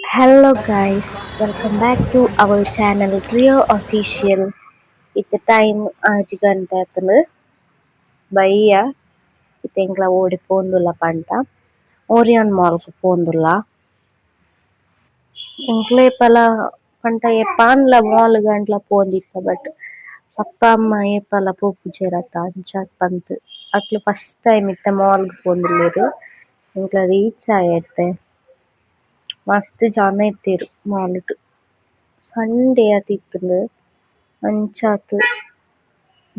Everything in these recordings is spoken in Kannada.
Hello guys, welcome back to our channel Trio Official. It's time gigantesco భయ్య ఇది ఇంట్లో ఓడిపోందుల పంట ఓరియాన్ మాల్కు పోందుల ఇంట్లో పల పంట ఏ పాన్ల మాల్ గంటల పోందిತ್ತ బట్ ಪಪ್ಪ ಅಮ್ಮ ಏಪಲ ಪೋಪುಜೆರತ ಅಂಚಾದ್ ಪಂತ್ ಅಕ್ಲು ಫಸ್ಟ್ ಟೈಮ್ ಇತ್ತೆ ಮಾಲ್ಗ್ ಪೋಂದುಲ್ಲೆರ್ ಎಂಕ್ಲೆ ರೀಚ್ ಆಯೆತ್ತೆ ಮಸ್ತ್ ಜನ ಇತ್ತೆರ್ ಮಾಲ್ಡ್ ಸಂಡೇ ಆತ್ ಇತ್ತ್ಂಡ್ ಅಂಚಾತ್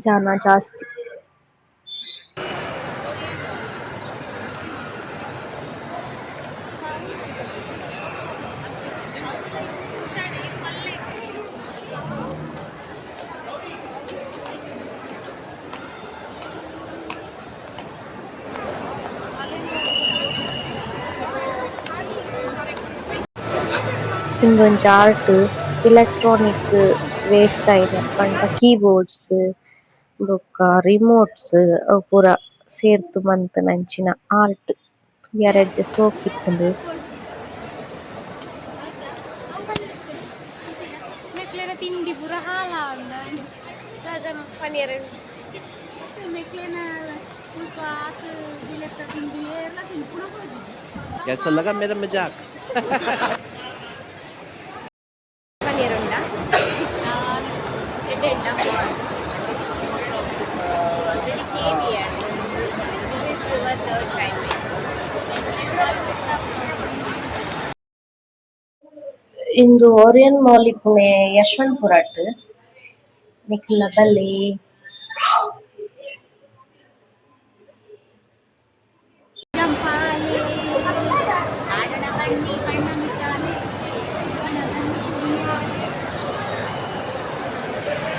ಜನ ಜಾಸ್ತಿ. ಇಂದೊಂಜಿ ಆರ್ಟ್ ಎಲೆಕ್ಟ್ರಾನಿಕ್ ವೇಸ್ಟ್ ಆಯಿನ ಪಂಡ ಕೀಬೋರ್ಡ್ಸ್ ಬೊಕ್ಕ ರಿಮೋಟ್ಸ್ ಅವು ಪೂರ ಸೇರ್ತ್ ಮಂತುನಂಚಿನ ಆರ್ಟ್ ತೂಯರೆಡ್ಡೆ ಶೋಕ್ ಇಪ್ಪುಂಡು. Meklena tindi pura halandan. Dalam paniran. Meklena lupa ke bilet tindi lah pura pura. कैसा लगा मेरा मजाक? Paniran dah. Edit dah. Already came here. This is your third time. ಇಂದು ಓರಿಯನ್ ಮಾಲ್ ಇಪ್ಪುನೆ ಯಶವಂತಪುರಟ್ ನಿಕ್ಲ ಬಲ್ಲಿ Jampale. Ada bandi panna michale.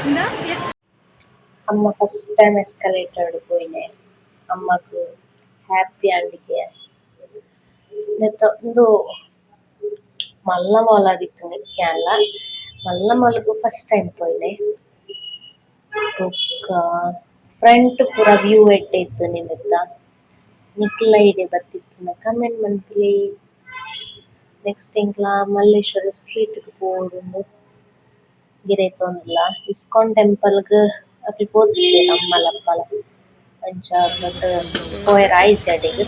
Inda? ಅಮ್ಮ ಫಸ್ಟ್ ಟೈಮ್ ಎಸ್ಕಲೇಟರ್ ಪೋಯಿನೆ ಅಮ್ಮಗ್ ಹ್ಯಾಪಿ ಅಂಡಿಗೆ ಒಂದು ಮಲ್ಲ ಮಾಲ್ ಆದಿತ್ತು ನಿಕ್ಕೆಲ್ಲ ಮಲ್ಲ ಮಾಲ್ಗೂ ಫಸ್ಟ್ ಟೈಮ್ ಪೋಯಿನೆ ಬೊಕ್ಕ ಫ್ರಂಟ್ ಪೂರ ವ್ಯೂ ಎಡ್ಡೆ ಇತ್ತು ನಿಮಿತ್ತ ನಿಕ್ಲ ಐಡಿಯಾ ಬತ್ತಿತ್ತಿನ ಕಮೆಂಟ್ ಮನ್ಪುಲಿ. ನೆಕ್ಸ್ಟ್ ಎಂಕ್ಲ ಮಲ್ಲೇಶ್ವರ ಸ್ಟ್ರೀಟ್ಗ್ ಪೋವೊಡುಂಡು ಗಿರೆ ತೋಂದುಲ್ಲ ಇಸ್ಕಾನ್ ಟೆಂಪಲ್ಗ್ ಅಕ್ಲ್ ಪೋತಿಜೆರ್ ಅಮ್ಮಲಪ್ಪಲ ಅಂಚ ಬಟ್ ಪೋಯೆರೆ ಆಯಿಜಿ ಅಡೆಗ್.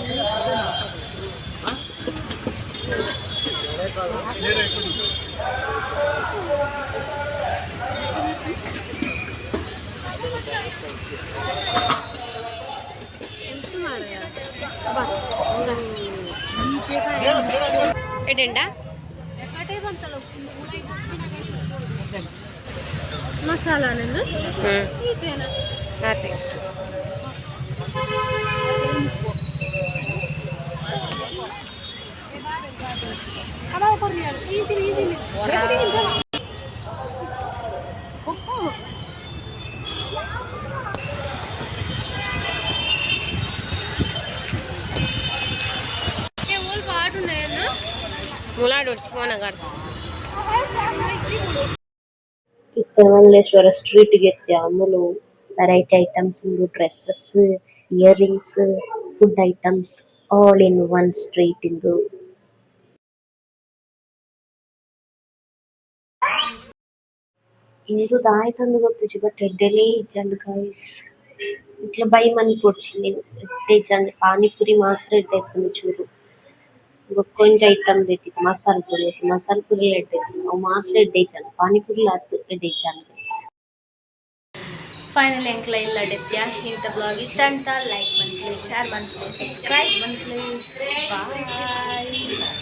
Edenda? Masala nendu? Itena. Ate. Ada kornial. Easy. Everything is done. ಮುಲಾಡ್ ಫೋನಾಗ ಇತ್ತ ಮಲ್ಲೇಶ್ವರ ಸ್ಟ್ರೀಟ್ಗೆ ಎತ್ತಿ ಅಮ್ಮಲು ವೆರೈಟಿ ಐಟಮ್ಸ್ ಉಂಡು dresses earrings food items all in one street ಇಂದು. ಇಂದು ದಾಯ್ತಂದು ಗೊತ್ತಿಜ್ಜಿ ಬಟ್ ಎಡ್ಡೆಲೇ ಇಜ್ಜಂಡು ಗೈಸ್ ಇಟ್ಲ ಬೈ ಮನ್ಪೊಡ್ಚಿನಿ ಎಡ್ಡೆ ಇಜ್ಜಂಡು ಪಾನಿಪುರಿ ಮಾತ್ರ ಎಡ್ಡೆ ಇಪ್ಪುಂಡು ಚೂರು ಬೊಕ್ಕೊಂಜಿ ಐಟಮ್ ದೆತಿಗೆ ಮಸಾಲ್ ಪುರಿ ಎಡ್ಡೆ ಅವು ಮಾತ್ರ ಎಡ್ಡೆ ಇಜ್ಜಂಡು ಪಾನಿಪುರಿ ಲಾತ್ ಎಡ್ಡೆ ಇಜ್ಜಂಡು ಗೈಸ್. ಫೈನಲಿ ಎಂಕ್ಲ ಇಲ್ಲ ಡೆತ್ಯ ಇಂಥ ಬ್ಲಾಗ್ ಇಷ್ಟ ಅಂತ ಲೈಕ್ ಮಾಡ್ಕೊಳ್ಳಿ, ಶೇರ್ ಮಾಡ್ಕೊಳ್ಳಿ, ಸಬ್ಸ್ಕ್ರೈಬ್ ಮಾಡ್ಕೊಳ್ಳಿ. ಬಾಯ್.